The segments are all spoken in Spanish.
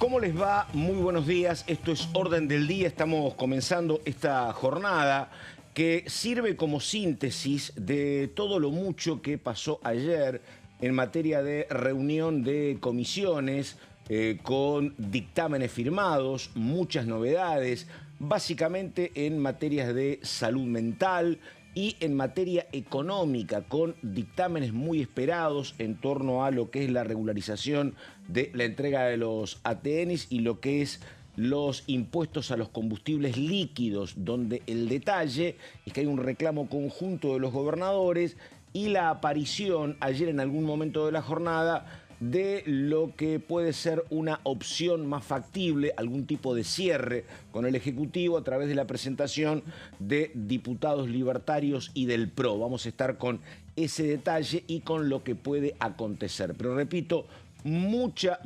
¿Cómo les va? Muy buenos días. Esto es Orden del Día. Estamos comenzando esta jornada que sirve como síntesis de todo lo mucho que pasó ayer en materia de reunión de comisiones con dictámenes firmados, muchas novedades, básicamente en materias de salud mental y en materia económica, con dictámenes muy esperados en torno a lo que es la regularización de la entrega de los ATNs y lo que es los impuestos a los combustibles líquidos, donde el detalle es que hay un reclamo conjunto de los gobernadores y la aparición ayer en algún momento de la jornada de lo que puede ser una opción más factible, algún tipo de cierre con el Ejecutivo a través de la presentación de diputados libertarios y del PRO. Vamos a estar con ese detalle y con lo que puede acontecer. Pero repito, mucha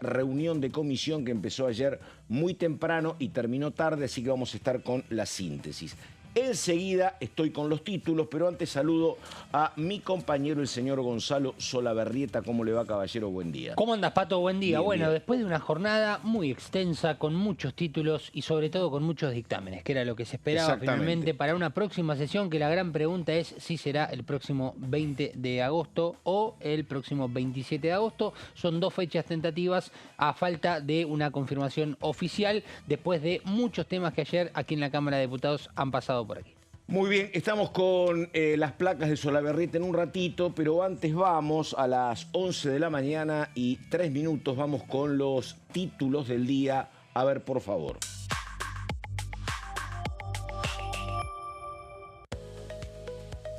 reunión de comisión que empezó ayer muy temprano y terminó tarde, así que vamos a estar con la síntesis. Enseguida estoy con los títulos, pero antes saludo a mi compañero, el señor Gonzalo Solaberrieta. ¿Cómo le va, caballero? Buen día. ¿Cómo andas, Pato? Buen día. Bien, bueno, bien. después de una jornada muy extensa, con muchos títulos y sobre todo con muchos dictámenes, que era lo que se esperaba finalmente para una próxima sesión, que la gran pregunta es si será el próximo 20 de agosto o el próximo 27 de agosto. Son dos fechas tentativas a falta de una confirmación oficial, después de muchos temas que ayer aquí en la Cámara de Diputados han pasado por aquí. Muy bien, estamos con las placas de Solaberrieta en un ratito, pero antes vamos a las 11 de la mañana y 3 minutos, vamos con los títulos del día. A ver, por favor.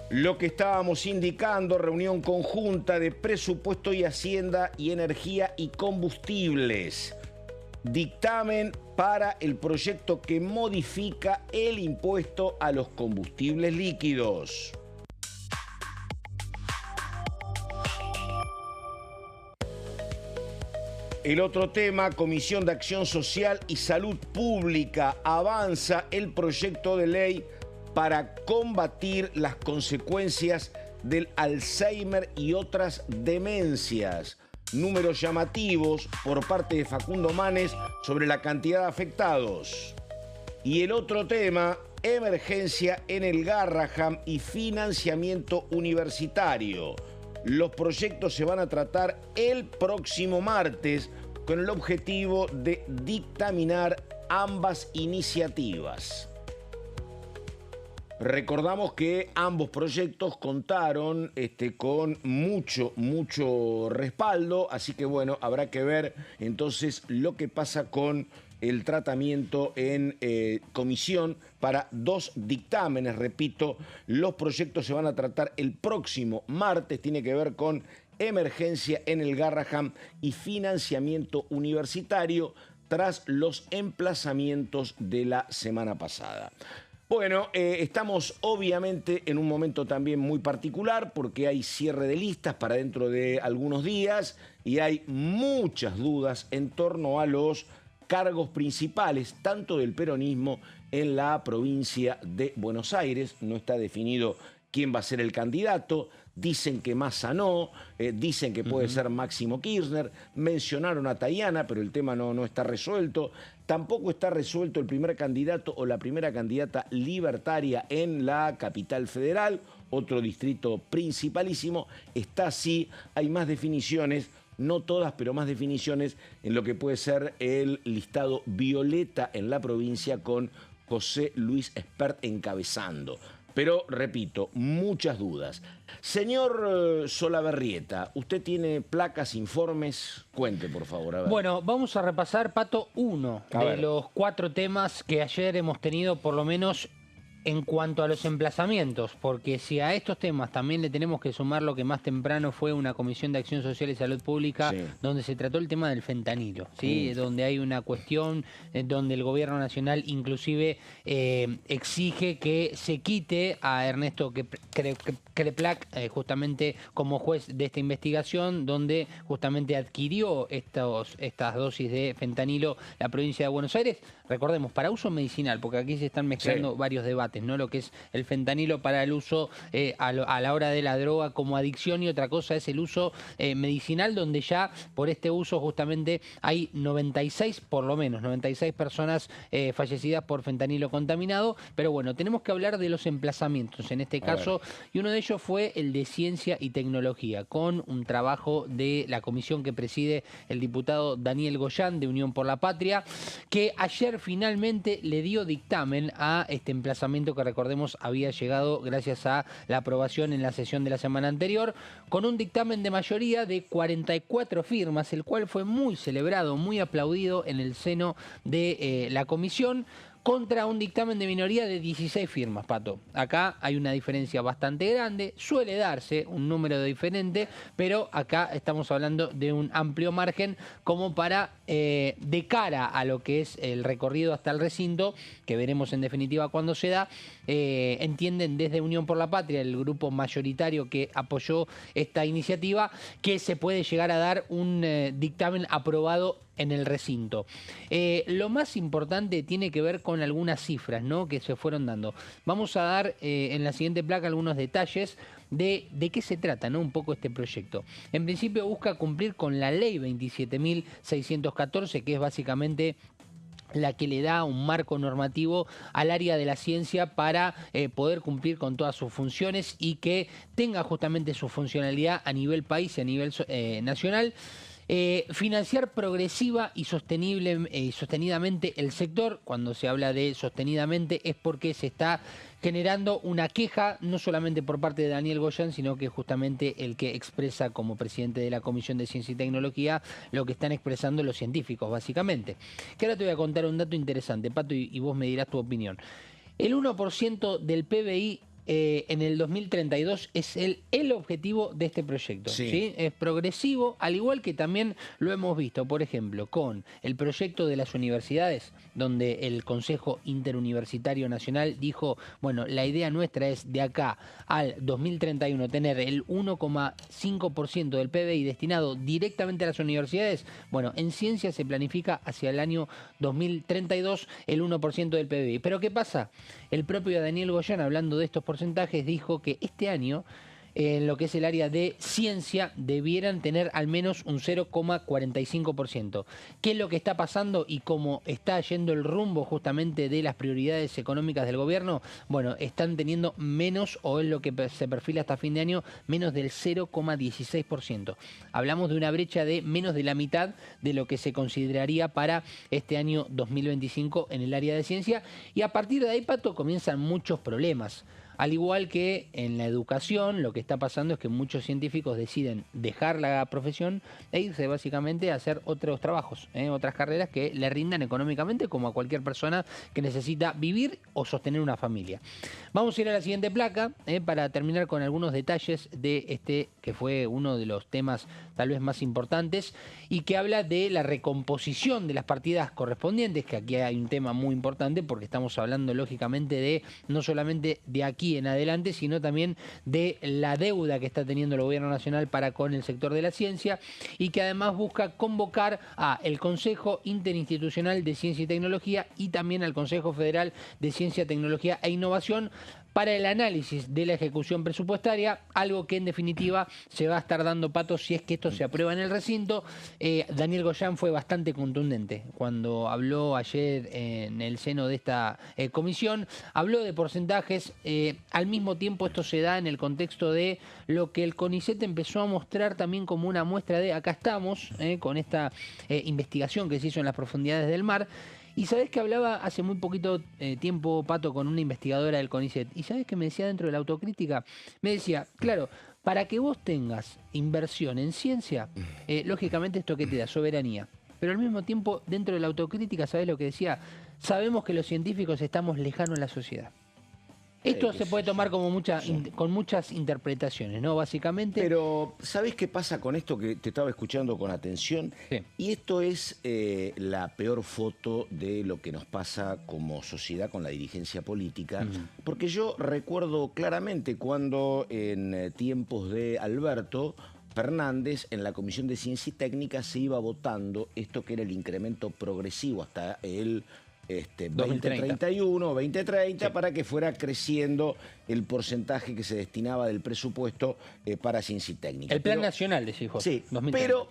Lo que estábamos indicando, reunión conjunta de presupuesto y Hacienda y energía y combustibles. Dictamen para el proyecto que modifica el impuesto a los combustibles líquidos. El otro tema, Comisión de Acción Social y Salud Pública. Avanza el proyecto de ley para combatir las consecuencias del Alzheimer y otras demencias. Números llamativos por parte de Facundo Manes sobre la cantidad de afectados. Y el otro tema, emergencia en el Garraham y financiamiento universitario. Los proyectos se van a tratar el próximo martes con el objetivo de dictaminar ambas iniciativas. Recordamos que ambos proyectos contaron con mucho respaldo, así que bueno, habrá que ver entonces lo que pasa con el tratamiento en comisión para dos dictámenes. Repito, los proyectos se van a tratar el próximo martes, tiene que ver con emergencia en el Garraham y financiamiento universitario tras los emplazamientos de la semana pasada. Bueno, estamos obviamente en un momento también muy particular porque hay cierre de listas para dentro de algunos días y hay muchas dudas en torno a los cargos principales, tanto del peronismo en la provincia de Buenos Aires. No está definido quién va a ser el candidato. Dicen que Massa no, dicen que puede ser Máximo Kirchner, mencionaron a Tayana, pero el tema no está resuelto. Tampoco está resuelto el primer candidato o la primera candidata libertaria en la capital federal, otro distrito principalísimo. Está así, hay más definiciones, no todas, pero más definiciones en lo que puede ser el listado violeta en la provincia con José Luis Espert encabezando. Pero, repito, muchas dudas. Señor Solaberrieta, ¿usted tiene placas, informes? Cuente, por favor. A ver. Bueno, vamos a repasar, Pato, uno de los 4 temas que ayer hemos tenido, por lo menos en cuanto a los emplazamientos, porque si a estos temas también le tenemos que sumar lo que más temprano fue una Comisión de Acción Social y Salud Pública, sí, donde se trató el tema del fentanilo, ¿sí? Donde hay una cuestión donde el gobierno nacional inclusive exige que se quite a Ernesto Kreplak justamente como juez de esta investigación, donde justamente adquirió estas dosis de fentanilo la provincia de Buenos Aires. recordemos, para uso medicinal, porque aquí se están mezclando varios debates, ¿no? Lo que es el fentanilo para el uso a la hora de la droga como adicción, y otra cosa es el uso medicinal, donde ya por este uso justamente hay 96, por lo menos, 96 personas fallecidas por fentanilo contaminado. Pero bueno, tenemos que hablar de los emplazamientos en este caso, y uno de ellos fue el de Ciencia y Tecnología, con un trabajo de la comisión que preside el diputado Daniel Goyán de Unión por la Patria, que ayer finalmente le dio dictamen a este emplazamiento que, recordemos, había llegado gracias a la aprobación en la sesión de la semana anterior, con un dictamen de mayoría de 44 firmas, el cual fue muy celebrado, muy aplaudido en el seno de la comisión, contra un dictamen de minoría de 16 firmas, Pato. Acá hay una diferencia bastante grande, suele darse un número diferente, pero acá estamos hablando de un amplio margen como para, de cara a lo que es el recorrido hasta el recinto, que veremos en definitiva cuándo se da, entienden desde Unión por la Patria, el grupo mayoritario que apoyó esta iniciativa, que se puede llegar a dar un dictamen aprobado en el recinto. Lo más importante tiene que ver con algunas cifras, ¿no?, que se fueron dando. Vamos a dar en la siguiente placa algunos detalles de qué se trata, ¿no?, un poco este proyecto. En principio busca cumplir con la ley 27.614, que es básicamente la que le da un marco normativo al área de la ciencia para poder cumplir con todas sus funciones y que tenga justamente su funcionalidad a nivel país y a nivel nacional. Financiar progresiva y sostenidamente el sector. Cuando se habla de sostenidamente es porque se está generando una queja, no solamente por parte de Daniel Goyán, sino que justamente el que expresa como presidente de la Comisión de Ciencia y Tecnología lo que están expresando los científicos, básicamente. Que ahora te voy a contar un dato interesante, Pato, y vos me dirás tu opinión. El 1% del PBI en el 2032 es el objetivo de este proyecto. ¿Sí? Es progresivo, al igual que también lo hemos visto, por ejemplo, con el proyecto de las universidades, donde el Consejo Interuniversitario Nacional dijo, bueno, la idea nuestra es de acá al 2031 tener el 1,5% del PBI destinado directamente a las universidades. Bueno, en ciencia se planifica hacia el año 2032 el 1% del PBI. Pero ¿qué pasa? El propio Daniel Goyán, hablando de estos porcentajes, dijo que este año, en lo que es el área de ciencia, debieran tener al menos un 0,45%. ¿Qué es lo que está pasando y cómo está yendo el rumbo justamente de las prioridades económicas del gobierno? Bueno, están teniendo menos, o es lo que se perfila hasta fin de año, menos del 0,16%. Hablamos de una brecha de menos de la mitad de lo que se consideraría para este año 2025 en el área de ciencia, y a partir de ahí, Pato, comienzan muchos problemas. Al igual que en la educación, lo que está pasando es que muchos científicos deciden dejar la profesión e irse básicamente a hacer otros trabajos, otras carreras que le rindan económicamente, como a cualquier persona que necesita vivir o sostener una familia. Vamos a ir a la siguiente placa para terminar con algunos detalles de este, que fue uno de los temas tal vez más importantes, y que habla de la recomposición de las partidas correspondientes, que aquí hay un tema muy importante porque estamos hablando lógicamente de no solamente de aquí en adelante, sino también de la deuda que está teniendo el gobierno nacional para con el sector de la ciencia, y que además busca convocar a el Consejo Interinstitucional de Ciencia y Tecnología y también al Consejo Federal de Ciencia, Tecnología e Innovación para el análisis de la ejecución presupuestaria, algo que en definitiva se va a estar dando, Pato, si es que esto se aprueba en el recinto. Daniel Goyán fue bastante contundente cuando habló ayer en el seno de esta comisión, habló de porcentajes. Al mismo tiempo esto se da en el contexto de lo que el CONICET empezó a mostrar también como una muestra de acá estamos, con esta investigación que se hizo en las profundidades del mar. Y sabés que hablaba hace muy poquito tiempo, Pato, con una investigadora del CONICET. ¿Y sabés qué me decía dentro de la autocrítica? Me decía, claro, para que vos tengas inversión en ciencia, lógicamente esto que te da soberanía. Pero al mismo tiempo, dentro de la autocrítica, ¿sabés lo que decía? Sabemos que los científicos estamos lejanos a la sociedad. Esto se puede tomar como con muchas interpretaciones, ¿no? Básicamente. Pero, ¿sabés qué pasa con esto que te estaba escuchando con atención? Sí. Y esto es la peor foto de lo que nos pasa como sociedad con la dirigencia política. Porque yo recuerdo claramente cuando en tiempos de Alberto Fernández, en la Comisión de Ciencia y Técnica se iba votando esto que era el incremento progresivo hasta el 2031, 2030, para que fuera creciendo el porcentaje que se destinaba del presupuesto para ciencia y técnica. El plan nacional, decís vos. Sí, 2030. pero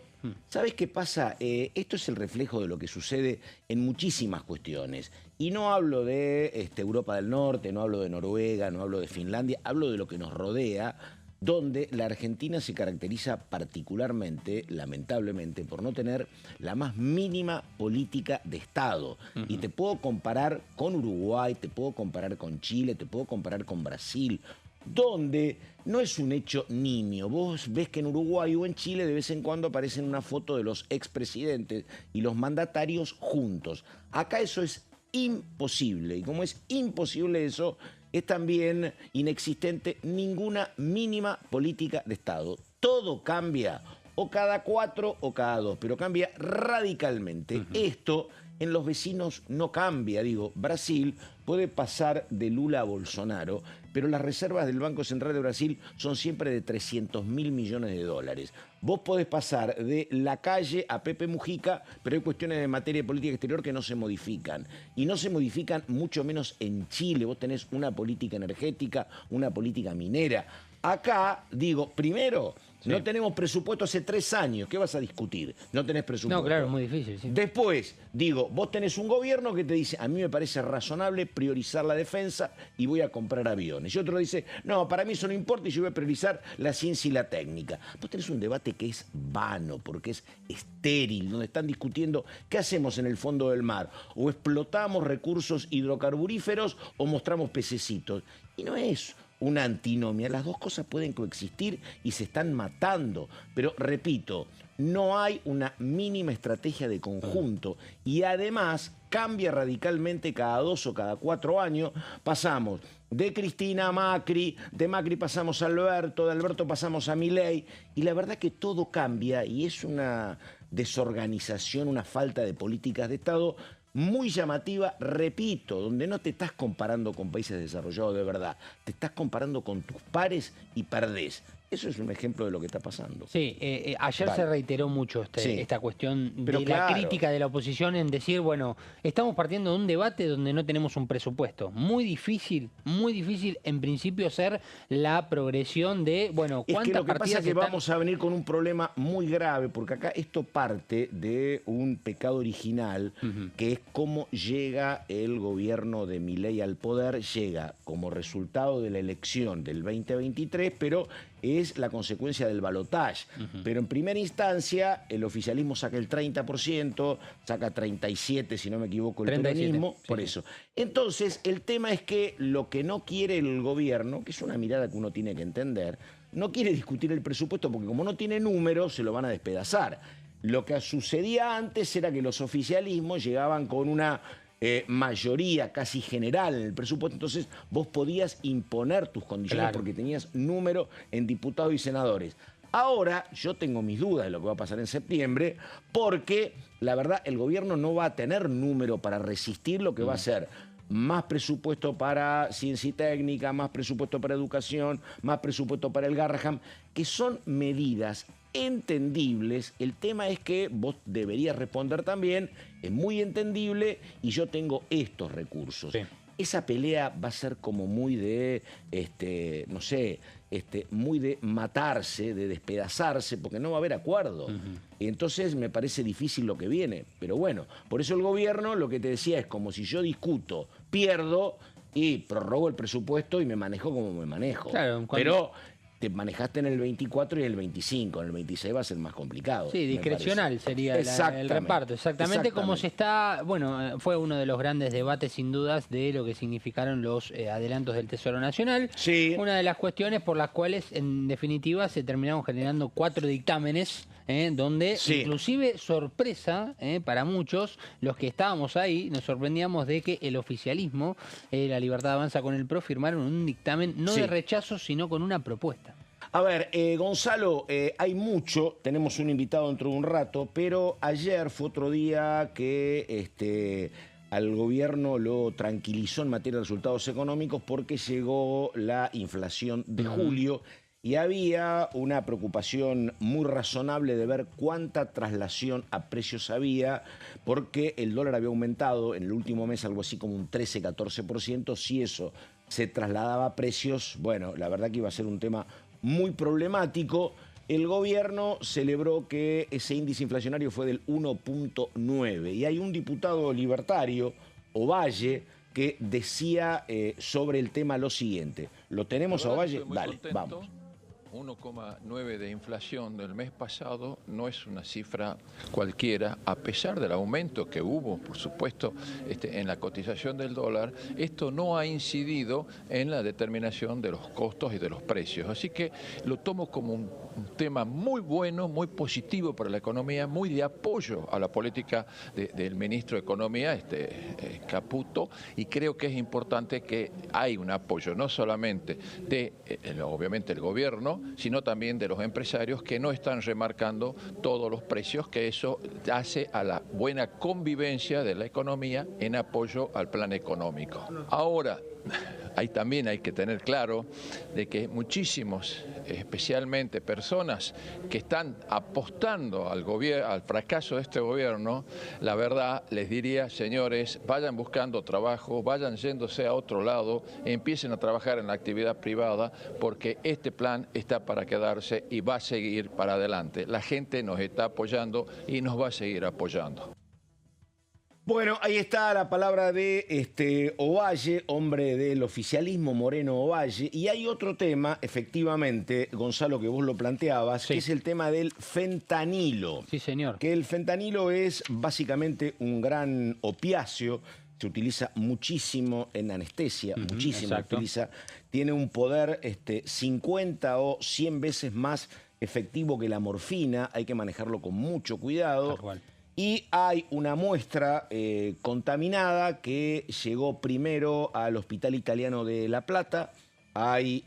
¿sabés qué pasa? Esto es el reflejo de lo que sucede en muchísimas cuestiones. Y no hablo de Europa del Norte, no hablo de Noruega, no hablo de Finlandia, hablo de lo que nos rodea, donde la Argentina se caracteriza particularmente, lamentablemente, por no tener la más mínima política de Estado. Y te puedo comparar con Uruguay, te puedo comparar con Chile, te puedo comparar con Brasil, donde no es un hecho nimio. Vos ves que en Uruguay o en Chile de vez en cuando aparecen una foto de los expresidentes y los mandatarios juntos. Acá eso es imposible. Y como es imposible eso, es también inexistente ninguna mínima política de Estado. Todo cambia o cada 4 o cada 2, pero cambia radicalmente. Esto en los vecinos no cambia. Digo, Brasil puede pasar de Lula a Bolsonaro, pero las reservas del Banco Central de Brasil son siempre de 300.000 millones de dólares. Vos podés pasar de la calle a Pepe Mujica, pero hay cuestiones de materia de política exterior que no se modifican. Y no se modifican mucho menos en Chile. Vos tenés una política energética, una política minera. Acá, digo, primero, no tenemos presupuesto hace 3 años. ¿Qué vas a discutir? No tenés presupuesto. No, claro, es muy difícil. Sí. Después, digo, vos tenés un gobierno que te dice, a mí me parece razonable priorizar la defensa y voy a comprar aviones. Y otro dice, no, para mí eso no importa y yo voy a priorizar la ciencia y la técnica. Vos tenés un debate que es vano, porque es estéril, donde están discutiendo qué hacemos en el fondo del mar. O explotamos recursos hidrocarburíferos o mostramos pececitos. Y no es una antinomia. Las dos cosas pueden coexistir y se están matando. Pero, repito, no hay una mínima estrategia de conjunto. Y además cambia radicalmente cada 2 o cada 4 años. Pasamos de Cristina a Macri, de Macri pasamos a Alberto, de Alberto pasamos a Milei. Y la verdad que todo cambia y es una desorganización, una falta de políticas de Estado muy llamativa, repito, donde no te estás comparando con países desarrollados de verdad, te estás comparando con tus pares y perdés. Eso es un ejemplo de lo que está pasando. Sí, ayer se reiteró mucho esta cuestión pero de la crítica de la oposición en decir, bueno, estamos partiendo de un debate donde no tenemos un presupuesto. Muy difícil en principio hacer la progresión de, bueno, ¿cuántas partidas? Es que lo que pasa es que vamos a venir con un problema muy grave, porque acá esto parte de un pecado original, que es cómo llega el gobierno de Milei al poder. Llega como resultado de la elección del 2023, pero es la consecuencia del balotaje. Pero en primera instancia, el oficialismo saca el 30%, saca 37%, si no me equivoco, el 37, peronismo, por eso. Entonces, el tema es que lo que no quiere el gobierno, que es una mirada que uno tiene que entender, no quiere discutir el presupuesto porque como no tiene números, se lo van a despedazar. Lo que sucedía antes era que los oficialismos llegaban con una mayoría casi general en el presupuesto, entonces vos podías imponer tus condiciones porque tenías número en diputados y senadores. Ahora yo tengo mis dudas de lo que va a pasar en septiembre, porque la verdad el gobierno no va a tener número para resistir lo que va a ser más presupuesto para ciencia y técnica, más presupuesto para educación, más presupuesto para el Garrahan, que son medidas entendibles. El tema es que vos deberías responder también, es muy entendible y yo tengo estos recursos. Sí. Esa pelea va a ser como muy de, no sé, muy de matarse, de despedazarse, porque no va a haber acuerdo. Y entonces me parece difícil lo que viene. Pero bueno, por eso el gobierno lo que te decía es como si yo discuto, pierdo y prorrogo el presupuesto y me manejo como me manejo. Claro, pero te manejaste en el 24 y en el 25, en el 26 va a ser más complicado. Sí, discrecional sería el reparto, exactamente como se está, bueno, fue uno de los grandes debates sin dudas de lo que significaron los adelantos del Tesoro Nacional. Sí. Una de las cuestiones por las cuales en definitiva se terminaron generando 4 dictámenes, donde inclusive sorpresa para muchos, los que estábamos ahí, nos sorprendíamos de que el oficialismo, La Libertad Avanza con el PRO, firmaron un dictamen no de rechazo, sino con una propuesta. A ver, Gonzalo, hay mucho, tenemos un invitado dentro de un rato, pero ayer fue otro día que al gobierno lo tranquilizó en materia de resultados económicos porque llegó la inflación de julio y había una preocupación muy razonable de ver cuánta traslación a precios había, porque el dólar había aumentado en el último mes algo así como un 13-14%. Si eso se trasladaba a precios, bueno, la verdad que iba a ser un tema muy problemático. El gobierno celebró que ese índice inflacionario fue del 1.9 y hay un diputado libertario, Ovalle, que decía sobre el tema lo siguiente. ¿Lo tenemos a Ovalle? Dale, vamos. 1,9 de inflación del mes pasado no es una cifra cualquiera, a pesar del aumento que hubo, por supuesto, en la cotización del dólar. Esto no ha incidido en la determinación de los costos y de los precios. Así que lo tomo como un tema muy bueno, muy positivo para la economía, muy de apoyo a la política del ministro de Economía, Caputo, y creo que es importante que hay un apoyo no solamente de, obviamente, el gobierno, sino también de los empresarios que no están remarcando todos los precios, que eso hace a la buena convivencia de la economía en apoyo al plan económico. Ahora, también hay que tener claro de que muchísimos, especialmente personas que están apostando al fracaso de este gobierno, la verdad les diría, señores, vayan buscando trabajo, vayan yéndose a otro lado, empiecen a trabajar en la actividad privada, porque este plan está para quedarse y va a seguir para adelante. La gente nos está apoyando y nos va a seguir apoyando. Bueno, ahí está la palabra de Ovalle, hombre del oficialismo, Moreno Ovalle. Y hay otro tema, efectivamente, Gonzalo, que vos lo planteabas, sí, que es el tema del fentanilo. Sí, señor. Que el fentanilo es básicamente un gran opiáceo, se utiliza muchísimo en anestesia, muchísimo. Tiene un poder 50 o 100 veces más efectivo que la morfina, hay que manejarlo con mucho cuidado. Tal cual. Y hay una muestra contaminada que llegó primero al Hospital Italiano de La Plata. Hay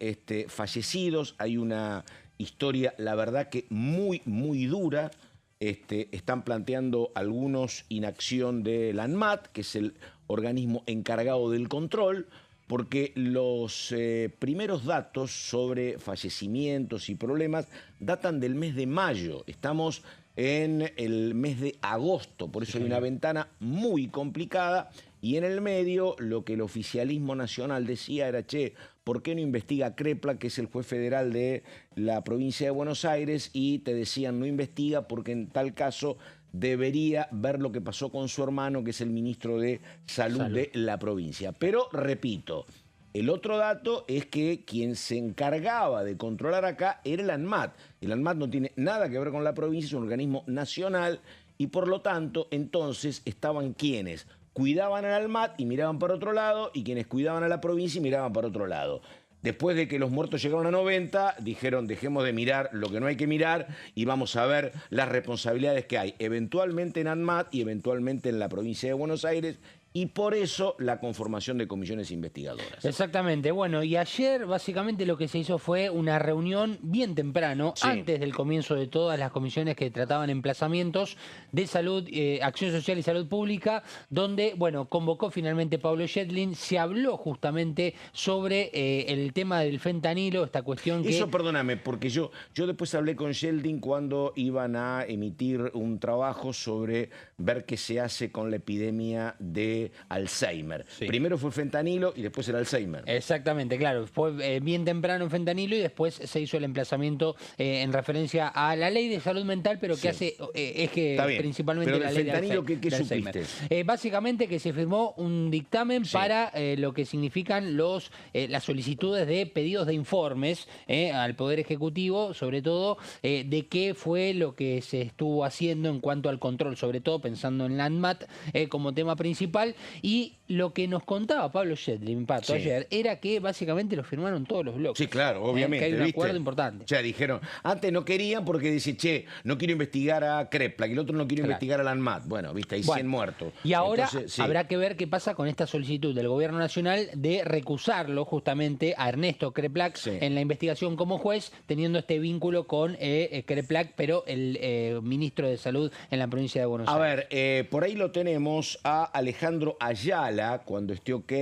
fallecidos, hay una historia, la verdad que muy, muy dura. Están planteando algunos inacción del ANMAT, que es el organismo encargado del control, porque los primeros datos sobre fallecimientos y problemas datan del mes de mayo. Estamos en el mes de agosto, por eso hay una ventana muy complicada, y en el medio lo que el oficialismo nacional decía era, che, ¿por qué no investiga Crepla, que es el juez federal de la provincia de Buenos Aires? Y te decían, no investiga porque en tal caso debería ver lo que pasó con su hermano, que es el ministro de Salud de la provincia. Pero, repito, el otro dato es que quien se encargaba de controlar acá era el ANMAT. El ANMAT no tiene nada que ver con la provincia, es un organismo nacional y por lo tanto entonces estaban quienes cuidaban al ANMAT y miraban para otro lado y quienes cuidaban a la provincia y miraban para otro lado. Después de que los muertos llegaron a 90, dijeron dejemos de mirar lo que no hay que mirar y vamos a ver las responsabilidades que hay eventualmente en ANMAT y eventualmente en la provincia de Buenos Aires. Y por eso la conformación de comisiones investigadoras. Exactamente. Bueno, y ayer básicamente lo que se hizo fue una reunión bien temprano, antes del comienzo de todas las comisiones que trataban emplazamientos de salud, acción social y salud pública, donde, bueno, convocó finalmente Pablo Yedlin. Se habló justamente sobre el tema del fentanilo, esta cuestión que... Eso, perdóname, porque yo después hablé con Yedlin cuando iban a emitir un trabajo sobre ver qué se hace con la epidemia de Alzheimer. Primero fue fentanilo y después el Alzheimer. Exactamente, claro. Fue bien temprano en fentanilo y después se hizo el emplazamiento en referencia a la ley de salud mental, pero que hace eje principalmente pero la ley fentanilo, de ¿qué Alzheimer. supiste? Básicamente que se firmó un dictamen para lo que significan las solicitudes de pedidos de informes al Poder Ejecutivo, sobre todo de qué fue lo que se estuvo haciendo en cuanto al control, sobre todo pensando en la ANMAT como tema principal. Y lo que nos contaba Pablo Yedlin, Pato, ayer, era que básicamente lo firmaron todos los bloques. Sí, claro, obviamente. Que hay un acuerdo importante. O sea, dijeron, antes no querían porque dicen, che, no quiero investigar a Crepla, y el otro no quiere investigar a la ANMAT. Bueno, viste, hay 100 muertos. Y ahora habrá que ver qué pasa con esta solicitud del Gobierno Nacional de recusarlo justamente a Ernesto Kreplak en la investigación como juez, teniendo este vínculo con Kreplak, pero el ministro de Salud en la provincia de Buenos Aires. A ver, por ahí lo tenemos a Alejandro Ayala. Cuando esté ok,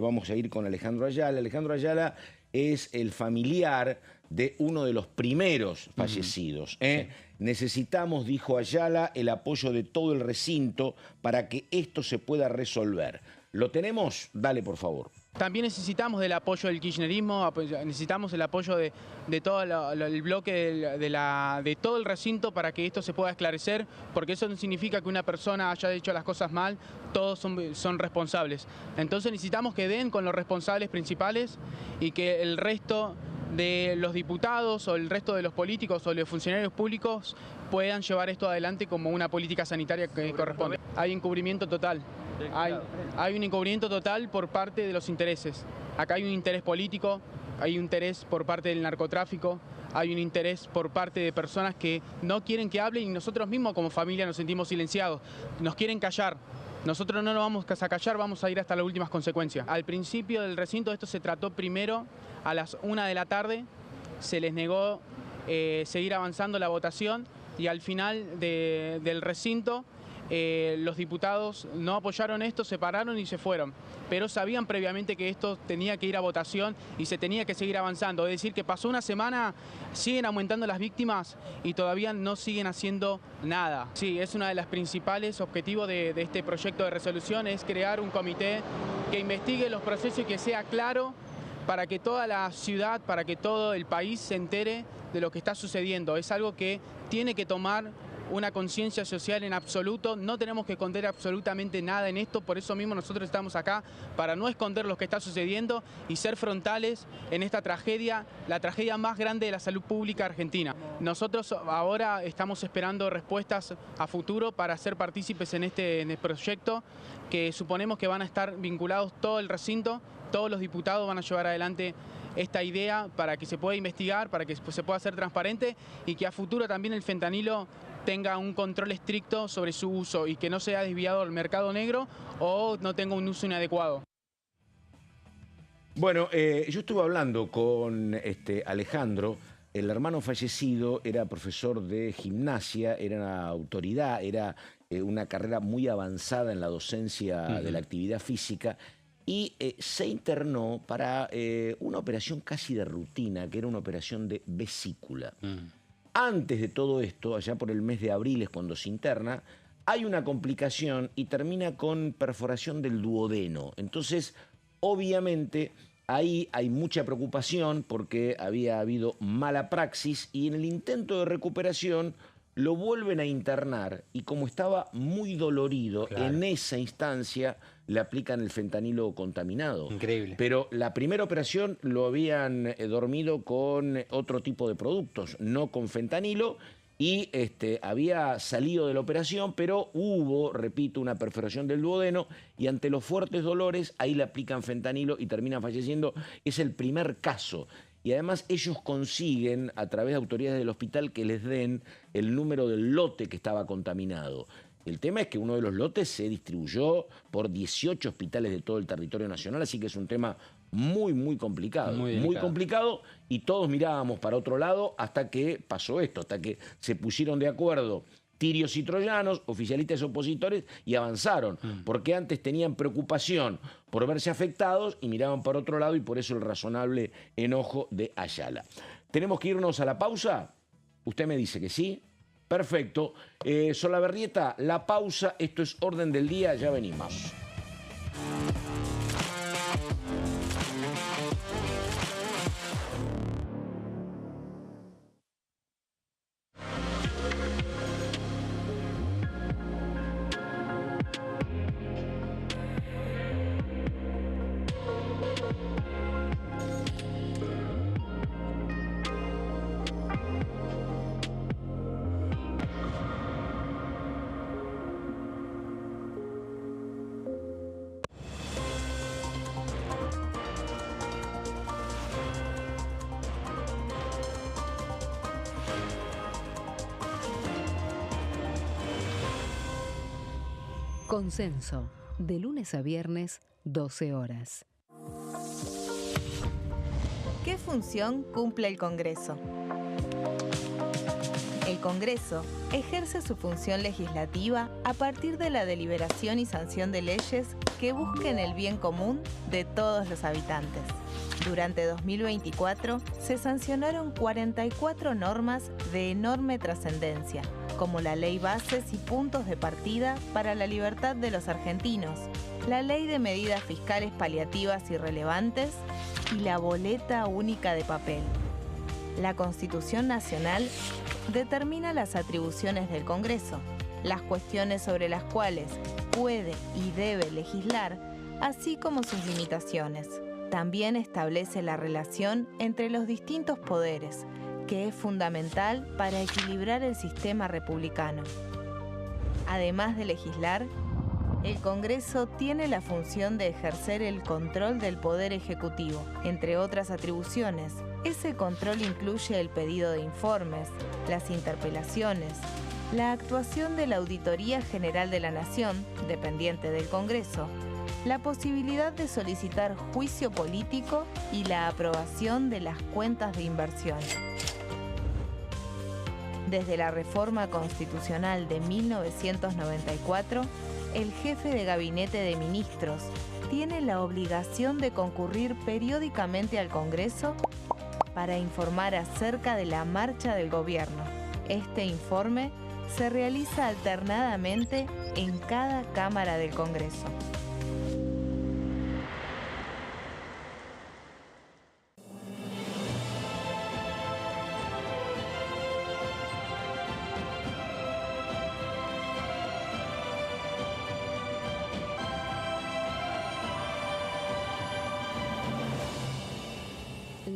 vamos a ir con Alejandro Ayala. Alejandro Ayala es el familiar de uno de los primeros fallecidos. Sí. Necesitamos, dijo Ayala, el apoyo de todo el recinto para que esto se pueda resolver. ¿Lo tenemos? Dale, por favor. También necesitamos del apoyo del kirchnerismo, necesitamos el apoyo de todo el bloque de todo el recinto para que esto se pueda esclarecer, porque eso no significa que una persona haya hecho las cosas mal, todos son responsables. Entonces necesitamos que den con los responsables principales y que el resto de los diputados o el resto de los políticos o los funcionarios públicos puedan llevar esto adelante como una política sanitaria que corresponde. Hay encubrimiento total. Hay un encubrimiento total por parte de los intereses. Acá hay un interés político, hay un interés por parte del narcotráfico, hay un interés por parte de personas que no quieren que hablen y nosotros mismos como familia nos sentimos silenciados. Nos quieren callar. Nosotros no nos vamos a callar, vamos a ir hasta las últimas consecuencias. Al principio del recinto esto se trató primero a las 1 de la tarde, se les negó seguir avanzando la votación y al final del recinto los diputados no apoyaron esto, se pararon y se fueron. Pero sabían previamente que esto tenía que ir a votación y se tenía que seguir avanzando. Es decir, que pasó una semana, siguen aumentando las víctimas y todavía no siguen haciendo nada. Sí, es uno de los principales objetivos de este proyecto de resolución, es crear un comité que investigue los procesos y que sea claro para que toda la ciudad, para que todo el país se entere de lo que está sucediendo. Es algo que tiene que tomar una conciencia social en absoluto, no tenemos que esconder absolutamente nada en esto, por eso mismo nosotros estamos acá, para no esconder lo que está sucediendo y ser frontales en esta tragedia, la tragedia más grande de la salud pública argentina. Nosotros ahora estamos esperando respuestas a futuro para ser partícipes en este proyecto, que suponemos que van a estar vinculados todo el recinto, todos los diputados van a llevar adelante esta idea para que se pueda investigar, para que se pueda hacer transparente y que a futuro también el fentanilo tenga un control estricto sobre su uso y que no sea desviado al mercado negro o no tenga un uso inadecuado. Bueno, yo estuve hablando con Alejandro, el hermano fallecido era profesor de gimnasia, era una autoridad, era una carrera muy avanzada en la docencia de la actividad física y se internó para una operación casi de rutina, que era una operación de vesícula. Antes de todo esto, allá por el mes de abril es cuando se interna, hay una complicación y termina con perforación del duodeno. Entonces, obviamente, ahí hay mucha preocupación porque había habido mala praxis y en el intento de recuperación lo vuelven a internar y como estaba muy dolorido, en esa instancia le aplican el fentanilo contaminado. Increíble. Pero la primera operación lo habían dormido con otro tipo de productos, no con fentanilo, y había salido de la operación, pero hubo, repito, una perforación del duodeno y ante los fuertes dolores ahí le aplican fentanilo y termina falleciendo. Es el primer caso. Y además ellos consiguen, a través de autoridades del hospital, que les den el número del lote que estaba contaminado. El tema es que uno de los lotes se distribuyó por 18 hospitales de todo el territorio nacional, así que es un tema muy, muy complicado. Muy complicado, y todos mirábamos para otro lado hasta que pasó esto, hasta que se pusieron de acuerdo tirios y troyanos, oficialistas y opositores, y avanzaron, porque antes tenían preocupación por verse afectados y miraban para otro lado, y por eso el razonable enojo de Ayala. ¿Tenemos que irnos a la pausa? Usted me dice que sí. Perfecto. Solabarrieta, la pausa, esto es Orden del Día, ya venimos. Consenso, de lunes a viernes, 12 horas. ¿Qué función cumple el Congreso? El Congreso ejerce su función legislativa a partir de la deliberación y sanción de leyes que busquen el bien común de todos los habitantes. Durante 2024 se sancionaron 44 normas de enorme trascendencia, como la Ley Bases y Puntos de Partida para la Libertad de los Argentinos, la Ley de Medidas Fiscales Paliativas y Relevantes y la Boleta Única de Papel. La Constitución Nacional determina las atribuciones del Congreso, las cuestiones sobre las cuales puede y debe legislar, así como sus limitaciones. También establece la relación entre los distintos poderes, que es fundamental para equilibrar el sistema republicano. Además de legislar, el Congreso tiene la función de ejercer el control del Poder Ejecutivo, entre otras atribuciones. Ese control incluye el pedido de informes, las interpelaciones, la actuación de la Auditoría General de la Nación, dependiente del Congreso, la posibilidad de solicitar juicio político y la aprobación de las cuentas de inversión. Desde la reforma constitucional de 1994, el jefe de gabinete de ministros tiene la obligación de concurrir periódicamente al Congreso para informar acerca de la marcha del gobierno. Este informe se realiza alternadamente en cada Cámara del Congreso.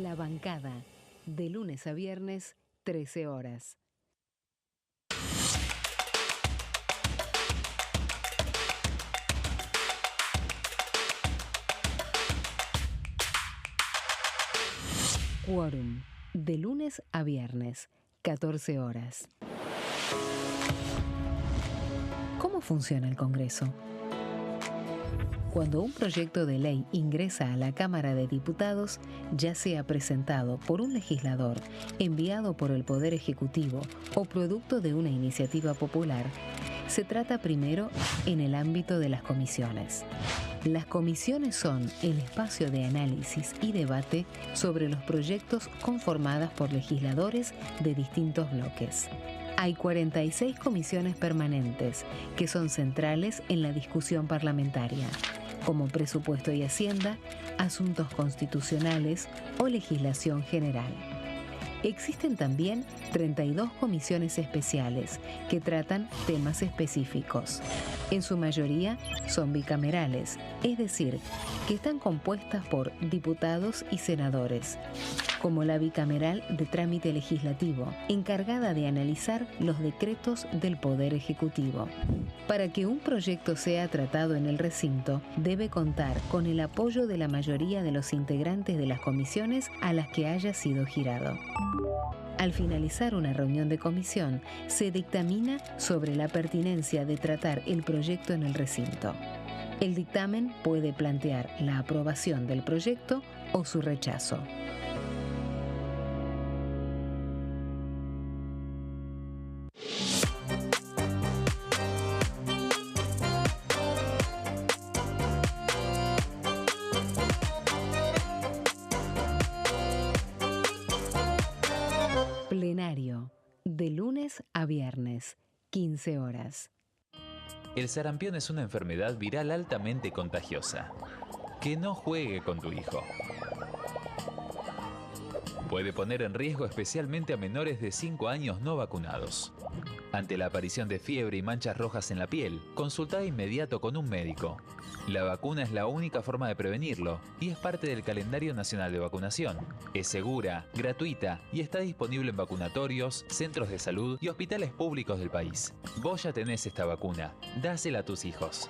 La bancada, de lunes a viernes, 13 horas. Quórum, de lunes a viernes, 14 horas. ¿Cómo funciona el Congreso? Cuando un proyecto de ley ingresa a la Cámara de Diputados, ya sea presentado por un legislador, enviado por el Poder Ejecutivo o producto de una iniciativa popular, se trata primero en el ámbito de las comisiones. Las comisiones son el espacio de análisis y debate sobre los proyectos conformadas por legisladores de distintos bloques. Hay 46 comisiones permanentes que son centrales en la discusión parlamentaria, como Presupuesto y Hacienda, Asuntos Constitucionales o Legislación General. Existen también 32 comisiones especiales que tratan temas específicos. En su mayoría son bicamerales, es decir, que están compuestas por diputados y senadores, como la bicameral de trámite legislativo, encargada de analizar los decretos del Poder Ejecutivo. Para que un proyecto sea tratado en el recinto, debe contar con el apoyo de la mayoría de los integrantes de las comisiones a las que haya sido girado. Al finalizar una reunión de comisión, se dictamina sobre la pertinencia de tratar el proyecto en el recinto. El dictamen puede plantear la aprobación del proyecto o su rechazo. Plenario, de lunes a viernes, 15 horas. El sarampión es una enfermedad viral altamente contagiosa. Que no juegue con tu hijo. Puede poner en riesgo especialmente a menores de 5 años no vacunados. Ante la aparición de fiebre y manchas rojas en la piel, consulta de inmediato con un médico. La vacuna es la única forma de prevenirlo y es parte del calendario nacional de vacunación. Es segura, gratuita y está disponible en vacunatorios, centros de salud y hospitales públicos del país. Vos ya tenés esta vacuna, dásela a tus hijos.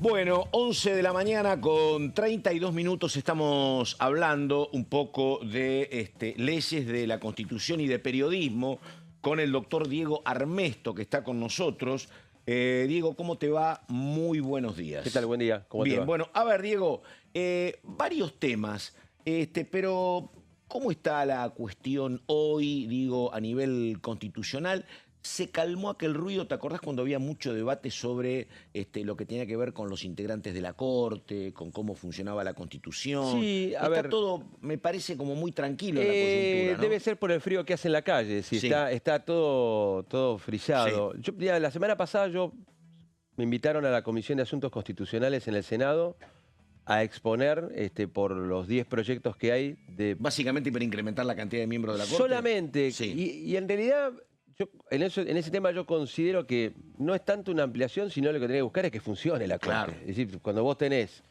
Bueno, 11 de la mañana con 32 minutos estamos hablando un poco de leyes de la Constitución y de periodismo con el doctor Diego Armesto, que está con nosotros. Diego, ¿cómo te va? Muy buenos días. ¿Qué tal? Buen día. ¿Cómo te va? Bien, bueno, a ver, Diego, varios temas, pero ¿cómo está la cuestión hoy, digo, a nivel constitucional? Se calmó aquel ruido, ¿te acordás cuando había mucho debate sobre lo que tenía que ver con los integrantes de la Corte, con cómo funcionaba la Constitución? Sí, está todo, me parece, como muy tranquilo en la coyuntura, ¿no? Debe ser por el frío que hace en la calle, sí. Está todo frisado. Sí. La semana pasada me invitaron a la Comisión de Asuntos Constitucionales en el Senado a exponer por los 10 proyectos que hay de... Básicamente para incrementar la cantidad de miembros de la Corte. Solamente, sí. y en realidad... En ese tema yo considero que no es tanto una ampliación, sino lo que tenés que buscar es que funcione la Corte. Claro. Es decir, cuando vos tenés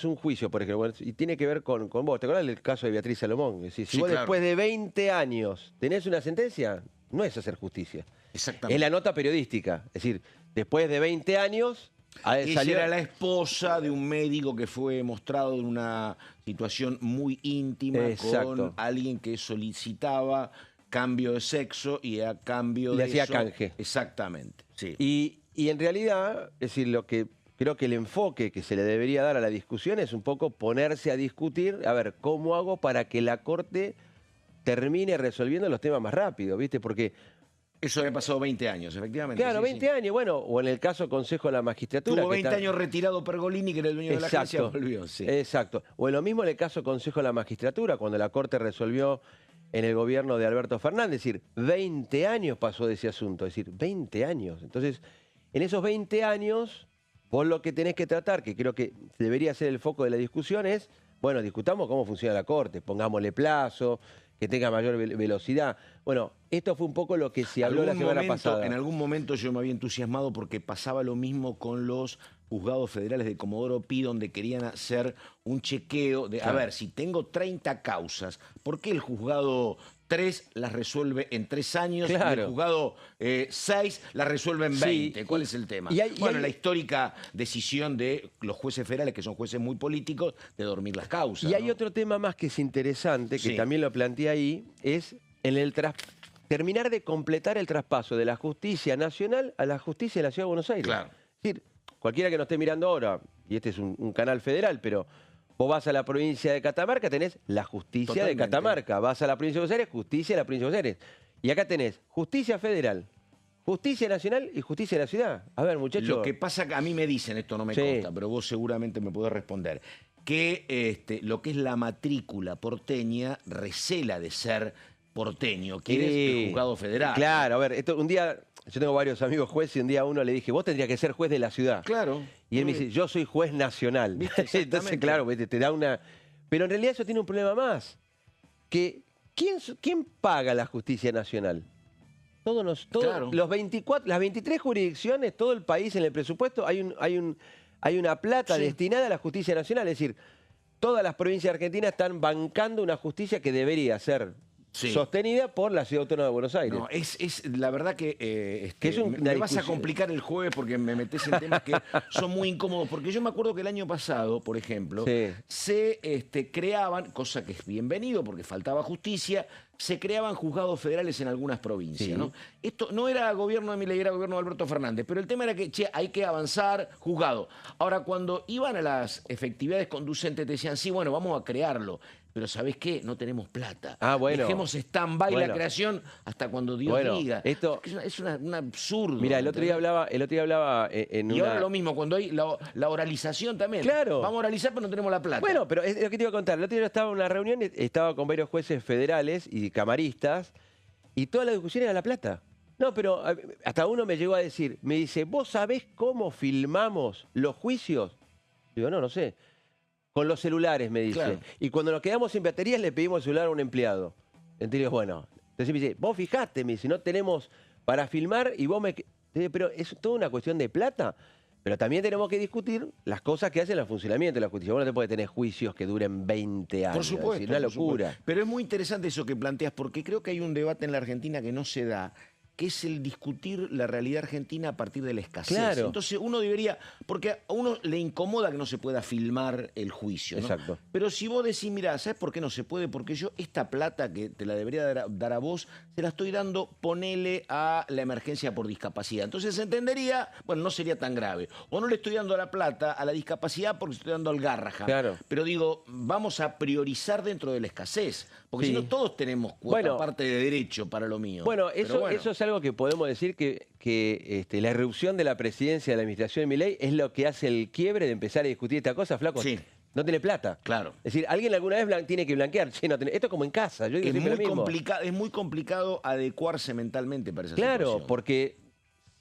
un juicio, por ejemplo, y tiene que ver con vos, ¿te acordás del caso de Beatriz Salomón? Es decir, si vos después de 20 años tenés una sentencia, no es hacer justicia. Exactamente. Es la nota periodística. Es decir, después de 20 años... Ella era la esposa de un médico que fue mostrado en una situación muy íntima. Exacto. Con alguien que solicitaba cambio de sexo y a cambio le de hacía eso... canje. Exactamente, sí. Y en realidad, es decir, lo que creo que el enfoque que se le debería dar a la discusión es un poco ponerse a discutir, a ver, ¿cómo hago para que la Corte termine resolviendo los temas más rápido? ¿Viste? Porque... Eso había pasado 20 años, efectivamente. Claro, 20 años, bueno, o en el caso Consejo de la Magistratura. Tuvo 20 años retirado Pergolini, que era el dueño de la agencia, volvió. Sí. Exacto. O en lo mismo en el caso Consejo de la Magistratura, cuando la Corte resolvió en el gobierno de Alberto Fernández. Es decir, 20 años pasó de ese asunto, es decir, 20 años. Entonces, en esos 20 años, vos lo que tenés que tratar, que creo que debería ser el foco de la discusión, es, bueno, discutamos cómo funciona la Corte, pongámosle plazo, que tenga mayor velocidad. Bueno, esto fue un poco lo que se habló la semana pasada. En algún momento yo me había entusiasmado porque pasaba lo mismo con los juzgados federales de Comodoro Pi, donde querían hacer un chequeo de, a ver, si tengo 30 causas, ¿por qué el juzgado 3 las resuelve en 3 años y el juzgado 6 las resuelve en 20? ¿Cuál es el tema? La histórica decisión de los jueces federales, que son jueces muy políticos, de dormir las causas. Y hay otro tema más que es interesante, que también lo planteé ahí, es en el terminar de completar el traspaso de la justicia nacional a la justicia de la Ciudad de Buenos Aires. Claro. Es decir, cualquiera que nos esté mirando ahora, y este es un canal federal, pero vos vas a la provincia de Catamarca, tenés la justicia de Catamarca. Vas a la provincia de Buenos Aires, justicia de la provincia de Buenos Aires. Y acá tenés justicia federal, justicia nacional y justicia de la ciudad. A ver, muchachos. Lo que pasa que a mí me dicen, esto no me consta, pero vos seguramente me podés responder, que lo que es la matrícula porteña recela de ser porteño, que es el juzgado federal. Claro, a ver, un día, yo tengo varios amigos jueces y un día a uno le dije, vos tendrías que ser juez de la ciudad. Claro. Y él me dice, yo soy juez nacional. Entonces, claro, te da una... Pero en realidad eso tiene un problema más. Que, ¿quién paga la justicia nacional? Todos los 24, las 23 jurisdicciones, todo el país en el presupuesto, hay una plata destinada a la justicia nacional. Es decir, todas las provincias argentinas están bancando una justicia que debería ser sostenida por la Ciudad Autónoma de Buenos Aires. No, es la verdad que me vas a complicar el jueves porque me metés en temas que son muy incómodos. Porque yo me acuerdo que el año pasado, por ejemplo, se creaban, cosa que es bienvenido porque faltaba justicia, se creaban juzgados federales en algunas provincias. ¿No? Esto no era gobierno de Milei, era gobierno de Alberto Fernández, pero el tema era que, hay que avanzar, juzgado. Ahora, cuando iban a las efectividades conducentes, te decían, sí, bueno, vamos a crearlo. Pero ¿sabés qué? No tenemos plata. Dejemos stand-by la creación hasta cuando Dios diga. Esto es un absurdo. Mira, el otro día hablaba y ahora lo mismo, cuando hay la oralización también. Claro. Vamos a oralizar, pero no tenemos la plata. Bueno, pero es lo que te iba a contar. El otro día yo estaba en una reunión, estaba con varios jueces federales y camaristas, y toda la discusión era la plata. No, pero hasta uno me llegó a decir, me dice, ¿vos sabés cómo filmamos los juicios? Digo, no sé. Con los celulares, me dice. Claro. Y cuando nos quedamos sin baterías, le pedimos el celular a un empleado. Entonces digo, bueno. Entonces me dice, vos fijate, me dice, no tenemos para filmar y vos me... Pero es toda una cuestión de plata. Pero también tenemos que discutir las cosas que hacen el funcionamiento de la justicia. Vos no te podés tener juicios que duren 20 años. Por supuesto. Es una locura. Pero es muy interesante eso que planteas, porque creo que hay un debate en la Argentina que no se da, que es el discutir la realidad argentina a partir de la escasez. Claro. Entonces uno debería, porque a uno le incomoda que no se pueda filmar el juicio, ¿no? Exacto. Pero si vos decís, mira, ¿sabes por qué no se puede? Porque yo esta plata que te la debería dar a vos, se la estoy dando, ponele a la emergencia por discapacidad. Entonces se entendería, bueno, no sería tan grave. O no le estoy dando la plata a la discapacidad porque estoy dando al Garrahan. Claro. Pero digo, vamos a priorizar dentro de la escasez. Porque Sí. si no, todos tenemos cuota parte de derecho para lo mío. Bueno, Pero eso es algo que podemos decir que la irrupción de la presidencia de la administración de Milei es lo que hace el quiebre de empezar a discutir esta cosa, flaco. Sí. No tiene plata. Claro. Es decir, alguien alguna vez tiene que blanquear. Sí, no tiene- esto es como en casa. Yo digo Es siempre lo mismo. es muy complicado adecuarse mentalmente para esa Claro, situación. porque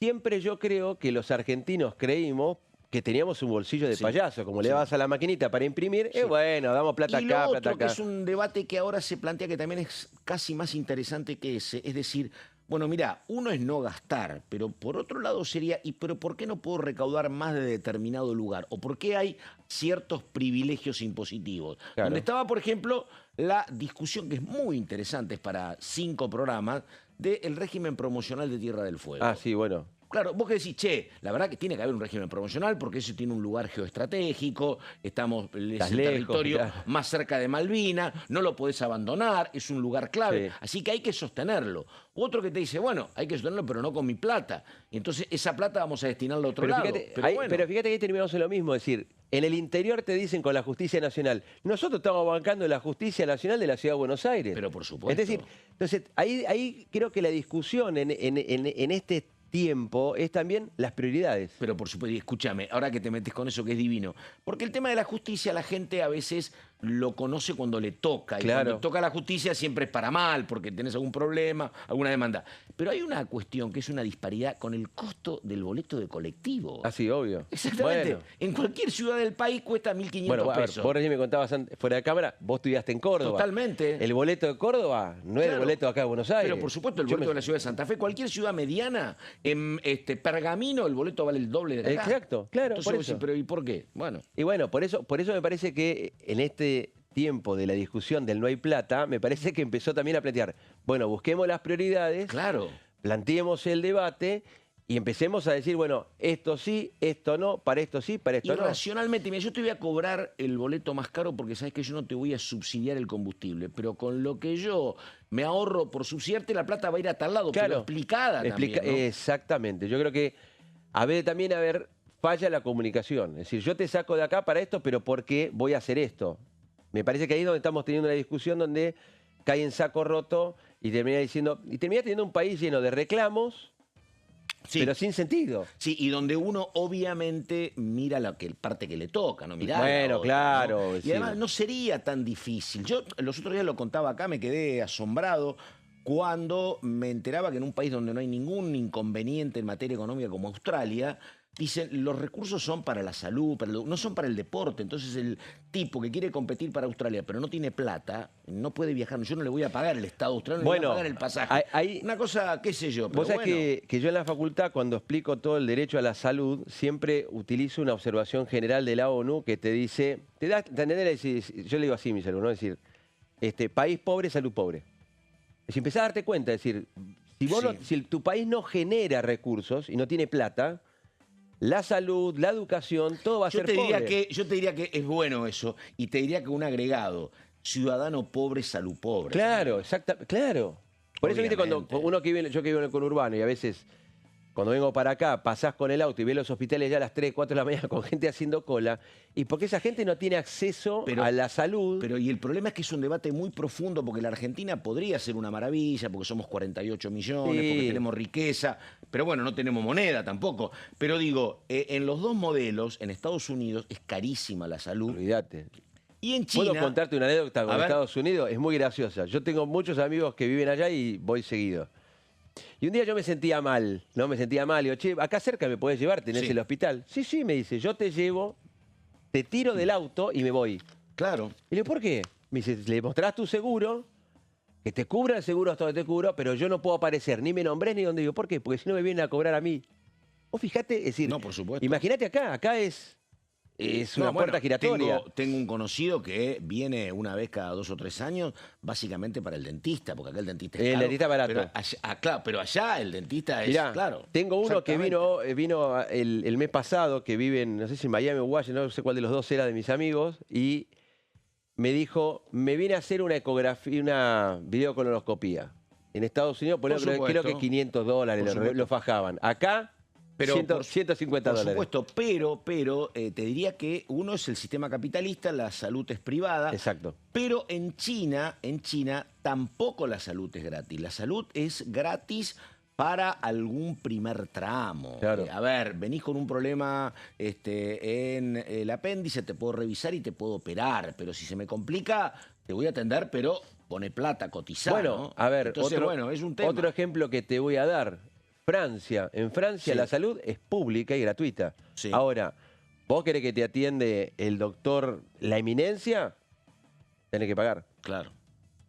siempre yo creo que los argentinos creímos que teníamos un bolsillo de Sí. payaso. Como Sí. le vas a la maquinita para imprimir, bueno, damos plata Y lo acá, otro, plata que acá. es un debate que ahora se plantea que también es casi más interesante que ese, es decir, bueno, mira, uno es no gastar, pero por otro lado sería, pero ¿por qué no puedo recaudar más de determinado lugar? ¿O por qué hay ciertos privilegios impositivos? Claro. Donde estaba, por ejemplo, la discusión, que es muy interesante, es para 5 programas, del régimen promocional de Tierra del Fuego. Ah, sí, bueno. Claro, vos que decís, che, la verdad que tiene que haber un régimen promocional porque eso tiene un lugar geoestratégico, es Estás el lejos, territorio claro. más cerca de Malvinas, no lo podés abandonar, es un lugar clave, Sí. así que hay que sostenerlo. Otro que te dice, bueno, hay que sostenerlo, pero no con mi plata. Y entonces esa plata vamos a destinarla a otro Pero lado. fíjate, Pero bueno. pero fíjate que ahí terminamos en lo mismo. Es decir, en el interior te dicen con la justicia nacional, nosotros estamos bancando la justicia nacional de la Ciudad de Buenos Aires. Pero por supuesto. Es decir, entonces ahí creo que la discusión en este tiempo es también las prioridades. Pero por supuesto, y escúchame, ahora que te metes con eso que es divino, porque el tema de la justicia la gente a veces lo conoce cuando le toca, y Claro. cuando toca la justicia siempre es para mal, porque tenés algún problema, alguna demanda. Pero hay una cuestión que es una disparidad con el costo del boleto de colectivo. Así, obvio. Exactamente. Bueno. En cualquier ciudad del país cuesta 1.500 Bueno, a ver, pesos. vos recién me contabas fuera de cámara, vos estudiaste en Córdoba. Totalmente. El boleto de Córdoba no es el Claro. boleto de acá de Buenos Aires. Pero por supuesto, el Yo boleto de la ciudad de Santa Fe, cualquier ciudad mediana, en Pergamino el boleto vale el doble de acá. Exacto, claro, Entonces por vos decís, eso. pero ¿y por qué? Bueno. Y bueno, por eso me parece que en este tiempo de la discusión del no hay plata, me parece que empezó también a plantear, bueno, busquemos las prioridades, Claro. planteemos el debate y empecemos a decir, bueno, esto sí, esto no, para esto sí, para esto Y no. racionalmente, mira, yo te voy a cobrar el boleto más caro porque sabes que yo no te voy a subsidiar el combustible, pero con lo que yo me ahorro por subsidiarte, la plata va a ir a tal lado, pero explicada también, ¿no? Exactamente. Yo creo que falla la comunicación. Es decir, yo te saco de acá para esto, pero ¿por qué voy a hacer esto? Me parece que ahí es donde estamos teniendo una discusión donde cae en saco roto y termina teniendo un país lleno de reclamos, Sí. pero sin sentido. Sí, y donde uno obviamente mira la parte que le toca, ¿no? Mirá Bueno, la otra, claro, ¿no? Y sí. además no sería tan difícil. Yo los otros días lo contaba acá, me quedé asombrado cuando me enteraba que en un país donde no hay ningún inconveniente en materia económica como Australia, dicen, los recursos son para la salud, no son para el deporte. Entonces el tipo que quiere competir para Australia, pero no tiene plata, no puede viajar. Yo no le voy a pagar el Estado australiano, no le voy a pagar el pasaje. Hay- Una cosa, qué sé yo, pero Vos sabés bueno. que yo en la facultad, cuando explico todo el derecho a la salud, siempre utilizo una observación general de la ONU que te dice, te da a entender, yo le digo así a mis alumnos, es decir, país pobre, salud pobre. Es decir, empezar a darte cuenta, es decir, si tu país no genera recursos y no tiene plata, la salud, la educación, todo va a ser pobre. Yo te diría que es bueno eso, y te diría que un agregado, ciudadano pobre, salud pobre. Claro, claro. Por eso, viste, cuando Obviamente. uno yo que vivo en el conurbano y a veces cuando vengo para acá pasás con el auto y ves los hospitales ya a las 3, 4 de la mañana con gente haciendo cola, y porque esa gente no tiene acceso a la salud. Pero y el problema es que es un debate muy profundo, porque la Argentina podría ser una maravilla, porque somos 48 millones, Sí. porque tenemos riqueza, pero bueno, no tenemos moneda tampoco. Pero digo, en los dos modelos, en Estados Unidos es carísima la salud, Olvídate. y en China... ¿Puedo contarte una anécdota con A ver. Estados Unidos? Es muy graciosa. Yo tengo muchos amigos que viven allá y voy seguido. Y un día yo me sentía mal, ¿no? Me sentía mal. Y digo, che, acá cerca me podés llevar, tenés Sí. el hospital. Sí, me dice, yo te llevo, te tiro del auto y me voy. Claro. Y le digo, ¿por qué? Me dice, le mostrás tu seguro, que te cubra el seguro hasta donde te cubro, pero yo no puedo aparecer, ni me nombrés ni dónde vivo. ¿Por qué? Porque si no me vienen a cobrar a mí. Vos fijate, es decir, No, por supuesto. imagínate acá es es una puerta giratoria. Tengo un conocido que viene una vez cada 2 o 3 años, básicamente para el dentista, porque acá el dentista es caro. El dentista barato. Pero claro, pero allá el dentista es, Mirá, claro. Tengo uno que vino el mes pasado, que vive en, no sé si en Miami o Washington, no sé cuál de los dos era de mis amigos, y me dijo, me viene a hacer una ecografía, una videocolonoscopía. En Estados Unidos, creo que $500 lo fajaban. Acá, pero $150. Por supuesto, pero te diría que uno es el sistema capitalista, la salud es privada. Exacto. Pero en China tampoco la salud es gratis. La salud es gratis para algún primer tramo. Claro. A ver, venís con un problema en el apéndice, te puedo revisar y te puedo operar, pero si se me complica, te voy a atender, pero pone plata, cotizar. Bueno, ¿no? a ver, entonces, es un tema. Otro ejemplo que te voy a dar. Francia. En Francia la salud es pública y gratuita. Sí. Ahora, vos querés que te atiende el doctor La Eminencia, tenés que pagar. Claro.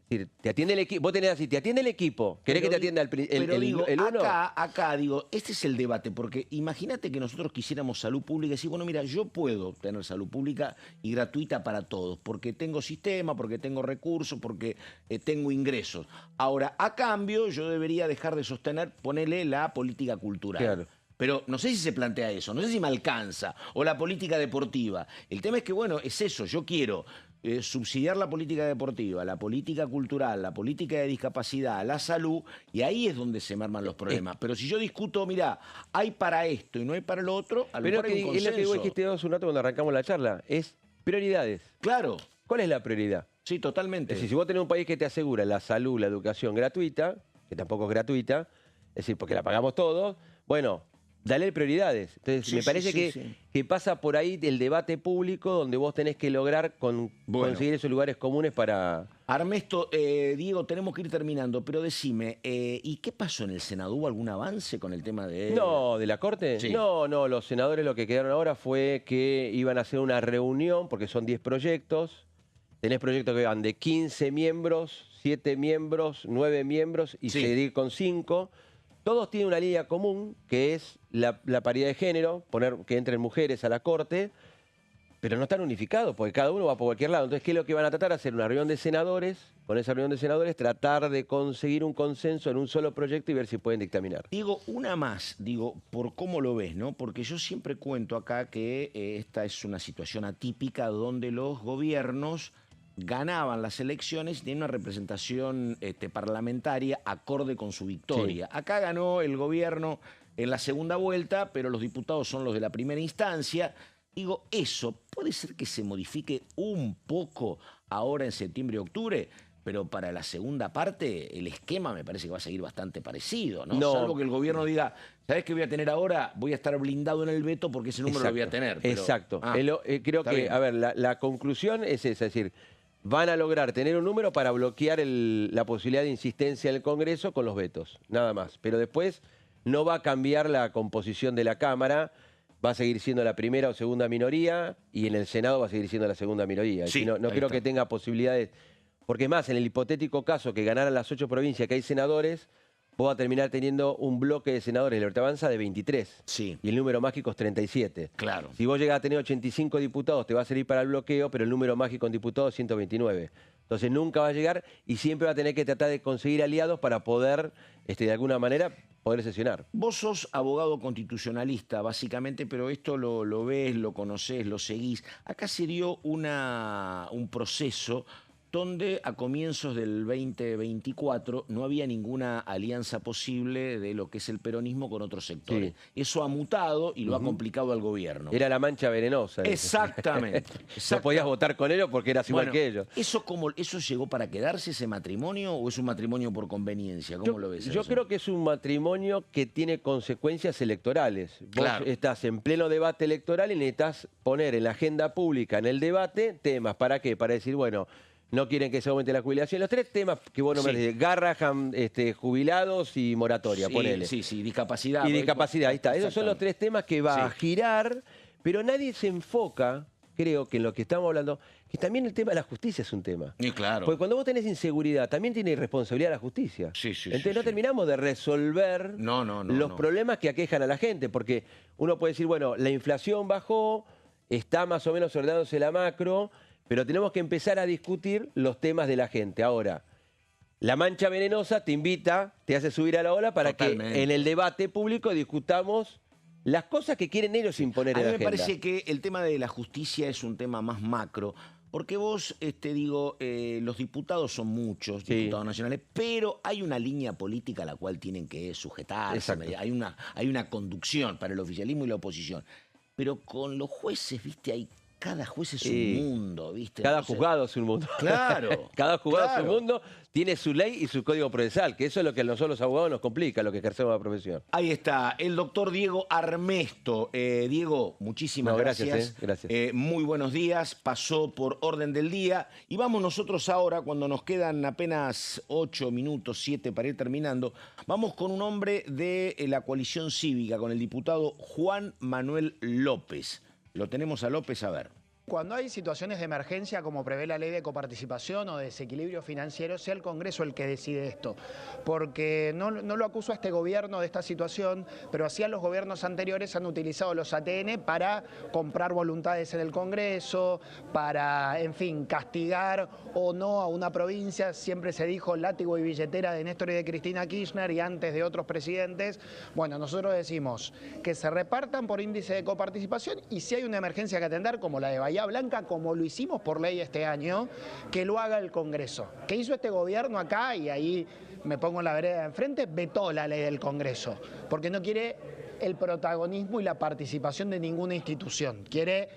Es decir, te atiende el equipo. Vos tenés así, te atiende el equipo. ¿Querés que te atienda el uno? Acá, este es el debate, porque imagínate que nosotros quisiéramos salud pública y decir, bueno, mira, yo puedo tener salud pública y gratuita para todos, porque tengo sistema, porque tengo recursos, porque tengo ingresos. Ahora, a cambio, yo debería dejar de sostener, ponerle la política cultural. Claro. Pero no sé si se plantea eso, no sé si me alcanza, o la política deportiva. El tema es que, bueno, es eso, yo quiero subsidiar la política deportiva, la política cultural, la política de discapacidad, la salud, y ahí es donde se me arman los problemas. Pero si yo discuto, mira, hay para esto y no hay para lo otro, a lo mejor hay un consenso. Es lo que vos dijiste hace un rato cuando arrancamos la charla, es prioridades. Claro. ¿Cuál es la prioridad? Sí, totalmente. Es decir, si vos tenés un país que te asegura la salud, la educación gratuita, que tampoco es gratuita, es decir, porque la pagamos todos, bueno, dale prioridades. Entonces, me parece que pasa por ahí el debate público donde vos tenés que lograr conseguir esos lugares comunes para... Armesto, Diego, tenemos que ir terminando, pero decime, ¿y qué pasó en el Senado? ¿Hubo algún avance con el tema de...? No, ¿de la Corte? Sí. No, los senadores lo que quedaron ahora fue que iban a hacer una reunión, porque son 10 proyectos. Tenés proyectos que van de 15 miembros, 7 miembros, 9 miembros y seguir con 5. Todos tienen una línea común, que es la paridad de género, poner que entren mujeres a la Corte, pero no están unificados, porque cada uno va por cualquier lado. Entonces, ¿qué es lo que van a tratar? Hacer una reunión de senadores, con esa reunión de senadores, tratar de conseguir un consenso en un solo proyecto y ver si pueden dictaminar. Digo, una más, por cómo lo ves, ¿no? Porque yo siempre cuento acá que esta es una situación atípica donde los gobiernos ganaban las elecciones y tenían una representación parlamentaria acorde con su victoria. Sí. Acá ganó el gobierno en la segunda vuelta, pero los diputados son los de la primera instancia. Digo, eso puede ser que se modifique un poco ahora en septiembre y octubre, pero para la segunda parte el esquema me parece que va a seguir bastante parecido, ¿no? Salvo que el gobierno diga, ¿sabés qué voy a tener ahora? Voy a estar blindado en el veto porque ese número lo voy a tener. Pero... Exacto. Creo que, a ver, la conclusión es esa, es decir, van a lograr tener un número para bloquear la posibilidad de insistencia del Congreso con los vetos, nada más. Pero después no va a cambiar la composición de la Cámara, va a seguir siendo la primera o segunda minoría y en el Senado va a seguir siendo la segunda minoría. Sí, no creo que tenga posibilidades, porque más, en el hipotético caso que ganaran las 8 provincias que hay senadores, vos vas a terminar teniendo un bloque de senadores de Libertad Avanza de 23. Sí. Y el número mágico es 37. Claro. Si vos llegás a tener 85 diputados, te va a servir para el bloqueo, pero el número mágico en diputados es 129. Entonces nunca va a llegar y siempre va a tener que tratar de conseguir aliados para poder, de alguna manera, poder sesionar. Vos sos abogado constitucionalista, básicamente, pero esto lo ves, lo conocés, lo seguís. Acá se dio un proceso donde a comienzos del 2024 no había ninguna alianza posible de lo que es el peronismo con otros sectores. Sí. Eso ha mutado y lo ha complicado al gobierno. Era la mancha venenosa. Exactamente. No podías votar con ellos porque eras igual que ellos. ¿Eso llegó para quedarse, ese matrimonio, o es un matrimonio por conveniencia? ¿Cómo lo ves? Yo creo que es un matrimonio que tiene consecuencias electorales. Vos estás en pleno debate electoral y necesitas poner en la agenda pública, en el debate, temas. ¿Para qué? Para decir, bueno, no quieren que se aumente la jubilación. Los 3 temas que vos nombrás, Garrahan, jubilados y moratoria, ponele. Sí, discapacidad. Y discapacidad, ahí está. Esos son los 3 temas que va a girar, pero nadie se enfoca, creo que en lo que estamos hablando, que también el tema de la justicia es un tema. Y claro. Porque cuando vos tenés inseguridad, también tiene irresponsabilidad la justicia. Entonces no terminamos de resolver los problemas que aquejan a la gente, porque uno puede decir, bueno, la inflación bajó, está más o menos ordenándose la macro, pero tenemos que empezar a discutir los temas de la gente. Ahora, la mancha venenosa te invita, te hace subir a la ola para Totalmente. que en el debate público discutamos las cosas que quieren ellos imponer en la A mí me agenda. parece que el tema de la justicia es un tema más macro, porque vos, los diputados son muchos, Sí. diputados nacionales, pero hay una línea política a la cual tienen que sujetarse, Exacto. hay una conducción para el oficialismo y la oposición. Pero con los jueces, viste, cada juez es Sí. un mundo, viste. Cada Entonces, juzgado es un mundo. Claro. Cada juzgado es claro. un mundo, tiene su ley y su código procesal, que eso es lo que a nosotros los abogados nos complica, lo que ejercemos la profesión. Ahí está, el doctor Diego Armesto. Diego, muchísimas No, gracias, gracias. gracias. Muy buenos días, pasó por orden del día. Y vamos nosotros ahora, cuando nos quedan apenas 8 minutos, 7 para ir terminando, vamos con un hombre de la coalición cívica, con el diputado Juan Manuel López. Lo tenemos a López, a ver. Cuando hay situaciones de emergencia, como prevé la ley de coparticipación o de desequilibrio financiero, sea el Congreso el que decide esto. Porque no lo acuso a este gobierno de esta situación, pero así a los gobiernos anteriores han utilizado los ATN para comprar voluntades en el Congreso, para, en fin, castigar o no a una provincia. Siempre se dijo látigo y billetera de Néstor y de Cristina Kirchner y antes de otros presidentes. Bueno, nosotros decimos que se repartan por índice de coparticipación y si hay una emergencia que atender, como la de Bahía Blanca, como lo hicimos por ley este año, que lo haga el Congreso. ¿Qué hizo este gobierno acá? Y ahí me pongo en la vereda de enfrente, vetó la ley del Congreso, porque no quiere el protagonismo y la participación de ninguna institución. Quiere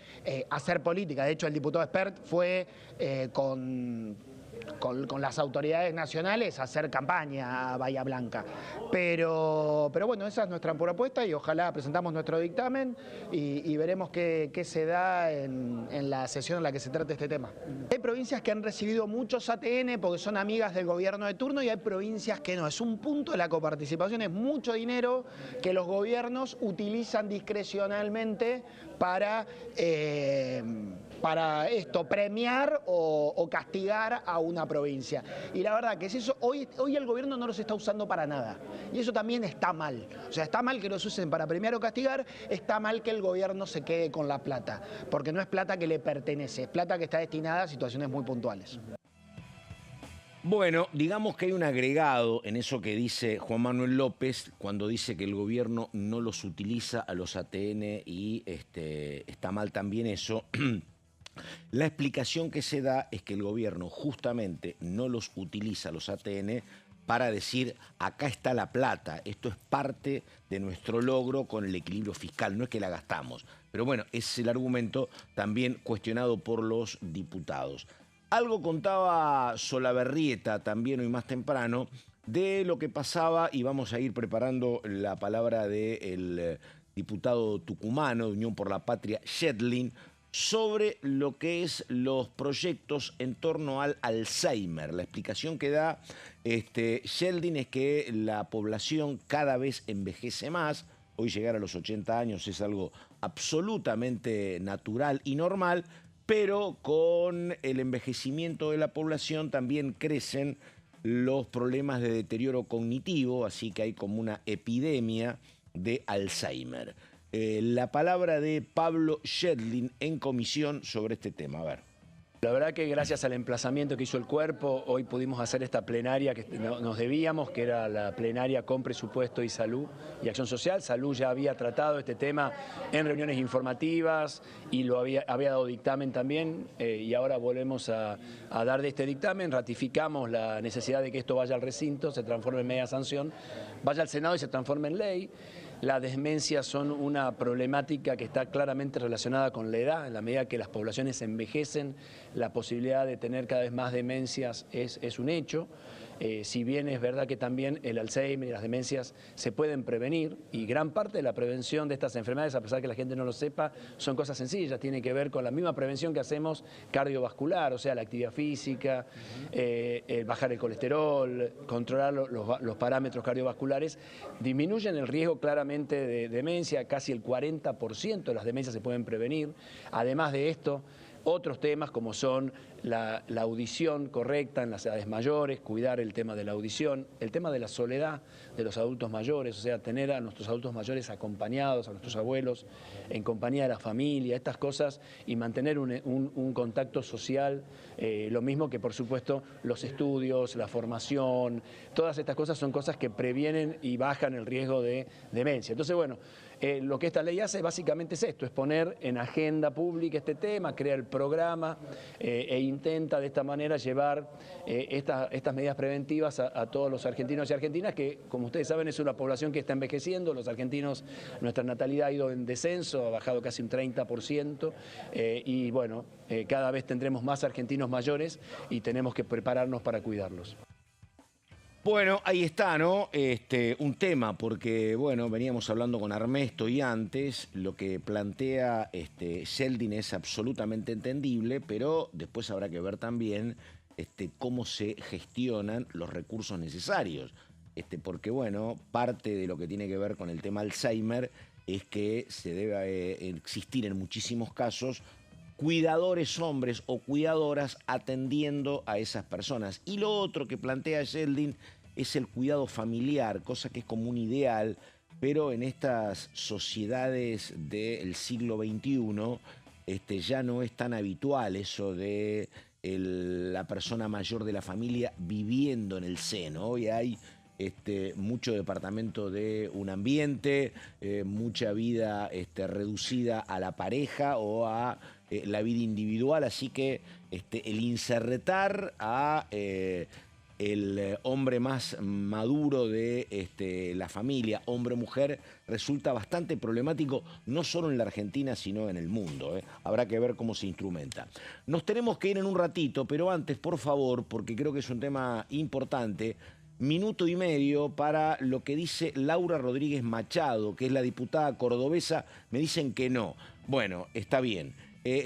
hacer política. De hecho, el diputado Espert fue con las autoridades nacionales a hacer campaña a Bahía Blanca. Pero bueno, esa es nuestra propuesta y ojalá presentamos nuestro dictamen y veremos qué se da en la sesión en la que se trate este tema. Hay provincias que han recibido muchos ATN porque son amigas del gobierno de turno y hay provincias que no. Es un punto de la coparticipación, es mucho dinero que los gobiernos utilizan discrecionalmente para premiar o castigar a una provincia. Y la verdad que es eso, hoy el gobierno no los está usando para nada. Y eso también está mal. O sea, está mal que los usen para premiar o castigar, está mal que el gobierno se quede con la plata, porque no es plata que le pertenece, es plata que está destinada a situaciones muy puntuales. Bueno, digamos que hay un agregado en eso que dice Juan Manuel López cuando dice que el gobierno no los utiliza a los ATN y está mal también eso. La explicación que se da es que el gobierno justamente no los utiliza los ATN para decir, acá está la plata, esto es parte de nuestro logro con el equilibrio fiscal, no es que la gastamos. Pero bueno, es el argumento también cuestionado por los diputados. Algo contaba Solabarrieta también hoy más temprano de lo que pasaba, y vamos a ir preparando la palabra del diputado tucumano de Unión por la Patria, Yedlin, sobre lo que es los proyectos en torno al Alzheimer. La explicación que da Yedlin es que la población cada vez envejece más. Hoy llegar a los 80 años es algo absolutamente natural y normal, pero con el envejecimiento de la población también crecen los problemas de deterioro cognitivo, así que hay como una epidemia de Alzheimer. La palabra de Pablo Yedlin en comisión sobre este tema. A ver. La verdad que gracias al emplazamiento que hizo el cuerpo, hoy pudimos hacer esta plenaria que nos debíamos, que era la plenaria con presupuesto y salud y acción social. Salud ya había tratado este tema en reuniones informativas y lo había dado dictamen también, y ahora volvemos a dar de este dictamen, ratificamos la necesidad de que esto vaya al recinto, se transforme en media sanción, vaya al Senado y se transforme en ley. Las demencias son una problemática que está claramente relacionada con la edad. En la medida que las poblaciones envejecen, la posibilidad de tener cada vez más demencias es un hecho. Si bien es verdad que también el Alzheimer y las demencias se pueden prevenir, y gran parte de la prevención de estas enfermedades, a pesar de que la gente no lo sepa, son cosas sencillas, tiene que ver con la misma prevención que hacemos cardiovascular, o sea, la actividad física, bajar el colesterol, controlar los parámetros cardiovasculares, disminuyen el riesgo claramente de demencia, casi el 40% de las demencias se pueden prevenir. Además de esto, otros temas como son la audición correcta en las edades mayores, cuidar el tema de la audición, el tema de la soledad de los adultos mayores, o sea, tener a nuestros adultos mayores acompañados, a nuestros abuelos, en compañía de la familia, estas cosas, y mantener un contacto social, lo mismo que por supuesto los estudios, la formación, todas estas cosas son cosas que previenen y bajan el riesgo de demencia. Entonces, bueno, lo que esta ley hace básicamente es esto, es poner en agenda pública este tema, crea el programa e intenta de esta manera llevar estas medidas preventivas a todos los argentinos y argentinas, que como ustedes saben es una población que está envejeciendo. Los argentinos, nuestra natalidad ha ido en descenso, ha bajado casi un 30%, y bueno, cada vez tendremos más argentinos mayores y tenemos que prepararnos para cuidarlos. Bueno, ahí está, ¿no? Un tema, porque, bueno, veníamos hablando con Armesto y antes, lo que plantea Yeldin es absolutamente entendible, pero después habrá que ver también cómo se gestionan los recursos necesarios. Porque, bueno, parte de lo que tiene que ver con el tema Alzheimer es que se debe existir en muchísimos casos cuidadores hombres o cuidadoras atendiendo a esas personas. Y lo otro que plantea Yeldin es el cuidado familiar, cosa que es como un ideal, pero en estas sociedades del siglo XXI ya no es tan habitual eso de la persona mayor de la familia viviendo en el seno. Hoy hay mucho departamento de un ambiente, mucha vida reducida a la pareja o a la vida individual, así que el insertar a el hombre más maduro de la familia, hombre o mujer, resulta bastante problemático, no solo en la Argentina, sino en el mundo. Habrá que ver cómo se instrumenta. Nos tenemos que ir en un ratito, pero antes, por favor, porque creo que es un tema importante, minuto y medio para lo que dice Laura Rodríguez Machado, que es la diputada cordobesa. Me dicen que no. Bueno, está bien.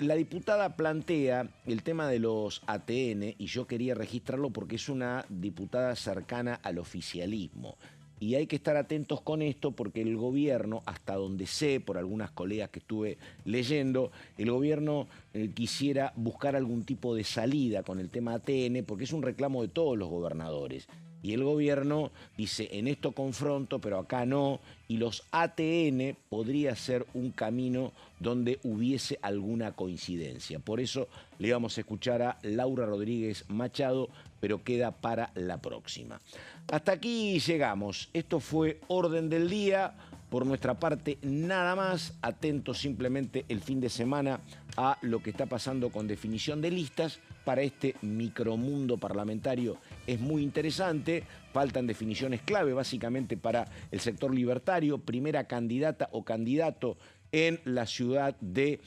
La diputada plantea el tema de los ATN y yo quería registrarlo porque es una diputada cercana al oficialismo. Y hay que estar atentos con esto porque el gobierno, hasta donde sé, por algunas colegas que estuve leyendo, el gobierno quisiera buscar algún tipo de salida con el tema ATN porque es un reclamo de todos los gobernadores. Y el gobierno dice, en esto confronto, pero acá no, y los ATN podría ser un camino donde hubiese alguna coincidencia. Por eso le vamos a escuchar a Laura Rodríguez Machado, pero queda para la próxima. Hasta aquí llegamos. Esto fue Orden del Día. Por nuestra parte, nada más. Atentos simplemente el fin de semana a lo que está pasando con definición de listas. Para este micromundo parlamentario es muy interesante. Faltan definiciones clave, básicamente para el sector libertario. Primera candidata o candidato en la ciudad de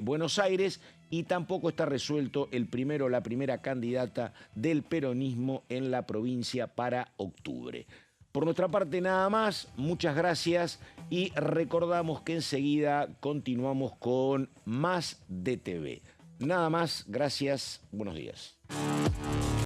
Buenos Aires. Y tampoco está resuelto el primero o la primera candidata del peronismo en la provincia para octubre. Por nuestra parte nada más, muchas gracias y recordamos que enseguida continuamos con más DTV. Nada más, gracias, buenos días.